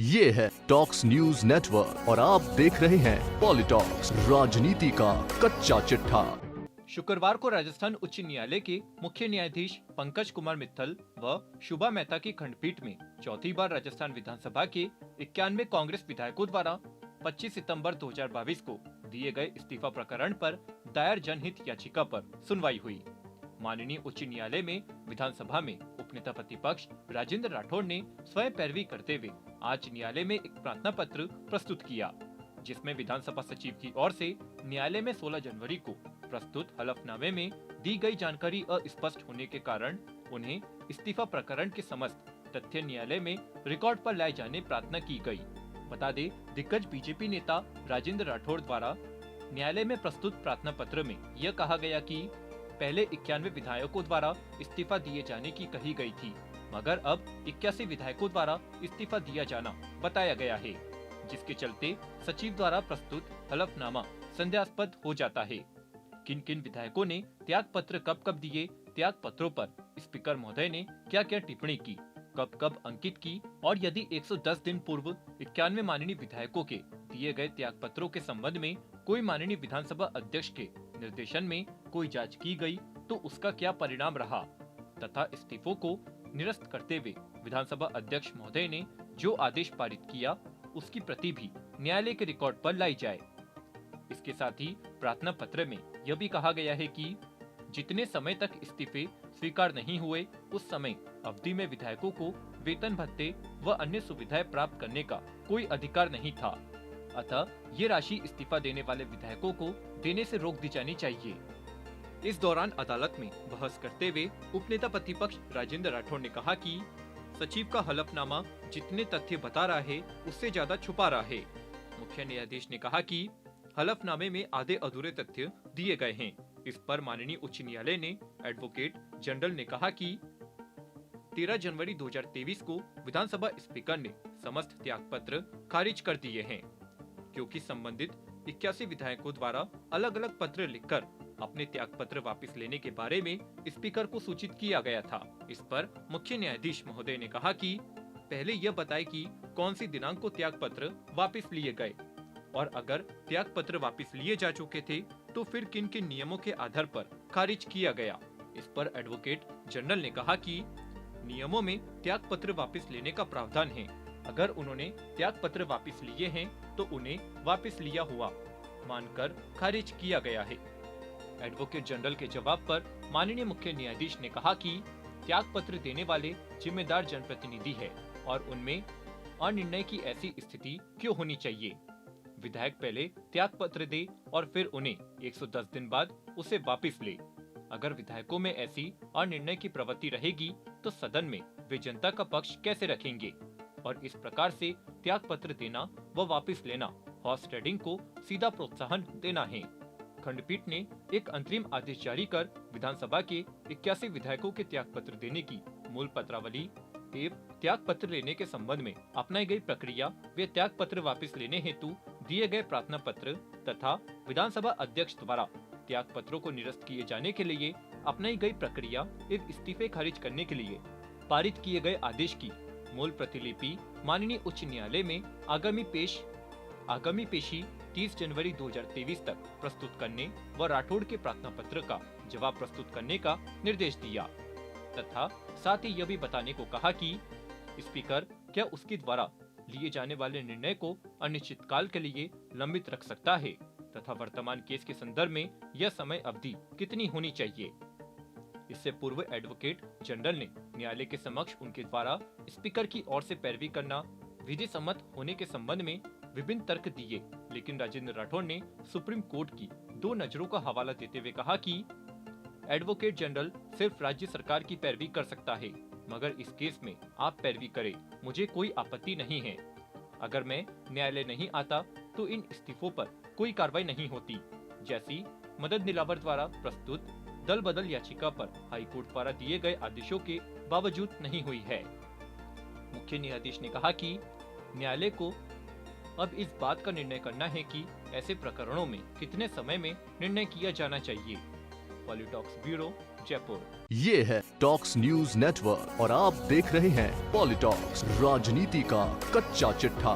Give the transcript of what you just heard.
ये है talks news network और आप देख रहे हैं पॉलिटॉक्स, राजनीति का कच्चा चिट्ठा। शुक्रवार को राजस्थान उच्च न्यायालय के मुख्य न्यायाधीश पंकज कुमार मित्तल व शुभा मेहता की खंडपीठ में चौथी बार राजस्थान विधानसभा के 91 कांग्रेस विधायकों द्वारा 25 सितंबर 2022 को दिए गए इस्तीफा प्रकरण पर दायर जनहित याचिका पर सुनवाई हुई। माननीय उच्च न्यायालय में विधानसभा में उपनेता प्रतिपक्ष राजेंद्र राठौड़ ने स्वयं पैरवी करते हुए आज न्यायालय में एक प्रार्थना पत्र प्रस्तुत किया, जिसमें विधानसभा सचिव की ओर से न्यायालय में 16 जनवरी को प्रस्तुत हलफनामे में दी गई जानकारी अस्पष्ट होने के कारण उन्हें इस्तीफा प्रकरण के समस्त तथ्य न्यायालय में रिकॉर्ड पर लाए जाने प्रार्थना की गई। बता दें, दिग्गज बीजेपी नेता राजेंद्र राठौड़ द्वारा न्यायालय में प्रस्तुत प्रार्थना पत्र में यह कहा गया कि पहले 91 विधायकों द्वारा इस्तीफा दिए जाने की कही गई थी, मगर अब 81 विधायकों द्वारा इस्तीफा दिया जाना बताया गया है, जिसके चलते सचिव द्वारा प्रस्तुत हलफनामा संदेहास्पद हो जाता है। किन किन विधायकों ने त्याग पत्र कब दिए, त्याग पत्रों पर स्पीकर महोदय ने क्या क्या टिप्पणी की, कब अंकित की और यदि 110 दिन पूर्व 91 माननीय विधायकों के दिए गए त्याग पत्रों के संबंध में कोई माननीय विधानसभा अध्यक्ष के निर्देशन में कोई जांच की गई तो उसका क्या परिणाम रहा, तथा इस्तीफों को निरस्त करते हुए विधानसभा अध्यक्ष महोदय ने जो आदेश पारित किया उसकी प्रति भी न्यायालय के रिकॉर्ड पर लाई जाए। इसके साथ ही प्रार्थना पत्र में यह भी कहा गया है कि जितने समय तक इस्तीफे स्वीकार नहीं हुए उस समय अवधि में विधायकों को वेतन भत्ते व अन्य सुविधाएं प्राप्त करने का कोई अधिकार नहीं था, अतः ये राशि इस्तीफा देने वाले विधायकों को देने से रोक दी जानी चाहिए। इस दौरान अदालत में बहस करते हुए उपनेता प्रतिपक्ष राजेंद्र राठौड़ ने कहा कि सचिव का हलफनामा जितने तथ्य बता रहा है उससे ज्यादा छुपा रहा है। मुख्य न्यायाधीश ने कहा कि हलफनामे में आधे अधूरे तथ्य दिए गए हैं। इस पर माननीय उच्च न्यायालय ने एडवोकेट जनरल ने कहा कि 13 जनवरी 2023 को विधानसभा स्पीकर ने समस्त त्याग पत्र खारिज कर दिए हैं, क्योंकि संबंधित 81 विधायकों द्वारा अलग अलग पत्र लिखकर अपने त्याग पत्र वापस लेने के बारे में स्पीकर को सूचित किया गया था। इस पर मुख्य न्यायाधीश महोदय ने कहा कि पहले यह बताए कि कौन सी दिनांक को त्याग पत्र वापस लिए गए और अगर त्याग पत्र वापस लिए जा चुके थे तो फिर किन किन नियमों के आधार पर खारिज किया गया। इस पर एडवोकेट जनरल ने कहा कि नियमों में त्याग पत्र वापस लेने का प्रावधान है। अगर उन्होंने त्याग पत्र वापस लिए हैं तो उन्हें वापस लिया हुआ मानकर खारिज किया गया है। एडवोकेट जनरल के जवाब पर माननीय मुख्य न्यायाधीश ने कहा कि त्याग पत्र देने वाले जिम्मेदार जनप्रतिनिधि है और उनमें अनिर्णय की ऐसी स्थिति क्यों होनी चाहिए। विधायक पहले त्याग पत्र दे और फिर उन्हें 110 दिन बाद उसे वापस ले। अगर विधायकों में ऐसी अनिर्णय की प्रवृत्ति रहेगी तो सदन में वे जनता का पक्ष कैसे रखेंगे और इस प्रकार से त्याग पत्र देना व वापस लेना हॉर्स ट्रेडिंग को सीधा प्रोत्साहन देना है। खंडपीठ ने एक अंतरिम आदेश जारी कर विधानसभा के 81 विधायकों के त्याग पत्र देने की मूल पत्रावली एवं त्याग पत्र लेने के संबंध में अपनाई गई प्रक्रिया वे त्याग पत्र वापस लेने हेतु दिए गए प्रार्थना पत्र तथा विधानसभा अध्यक्ष द्वारा त्याग पत्रों को निरस्त किए जाने के लिए अपनाई गई प्रक्रिया एवं इस्तीफे खारिज करने के लिए पारित किए गए आदेश की मूल प्रतिलिपि माननीय उच्च न्यायालय में आगामी पेशी 30 जनवरी 2023 तक प्रस्तुत करने व राठौड़ के प्रार्थना पत्र का जवाब प्रस्तुत करने का निर्देश दिया तथा साथ ही यह भी बताने को कहा कि स्पीकर क्या उसके द्वारा लिए जाने वाले निर्णय को अनिश्चित काल के लिए लंबित रख सकता है तथा वर्तमान केस के संदर्भ में यह समय अवधि कितनी होनी चाहिए। इससे पूर्व एडवोकेट जनरल ने न्यायालय के समक्ष उनके द्वारा स्पीकर की ओर से पैरवी करना विधि सम्मत होने के संबंध में विभिन्न तर्क दिए, लेकिन राजेंद्र राठौड़ ने सुप्रीम कोर्ट की 2 नजरों का हवाला देते हुए कहा कि एडवोकेट जनरल सिर्फ राज्य सरकार की पैरवी कर सकता है, मगर इस केस में आप पैरवी करें, मुझे कोई आपत्ति नहीं है। अगर मैं न्यायालय नहीं आता तो इन इस्तीफों पर कोई कार्रवाई नहीं होती, जैसी मदन दिलावर द्वारा प्रस्तुत दल बदल याचिका पर हाईकोर्ट द्वारा दिए गए आदेशों के बावजूद नहीं हुई है। मुख्य न्यायाधीश ने कहा कि न्यायालय को अब इस बात का निर्णय करना है कि ऐसे प्रकरणों में कितने समय में निर्णय किया जाना चाहिए। पॉलिटॉक्स ब्यूरो, जयपुर। ये है टॉक्स न्यूज नेटवर्क और आप देख रहे हैं पॉलिटॉक्स, राजनीति का कच्चा चिट्ठा।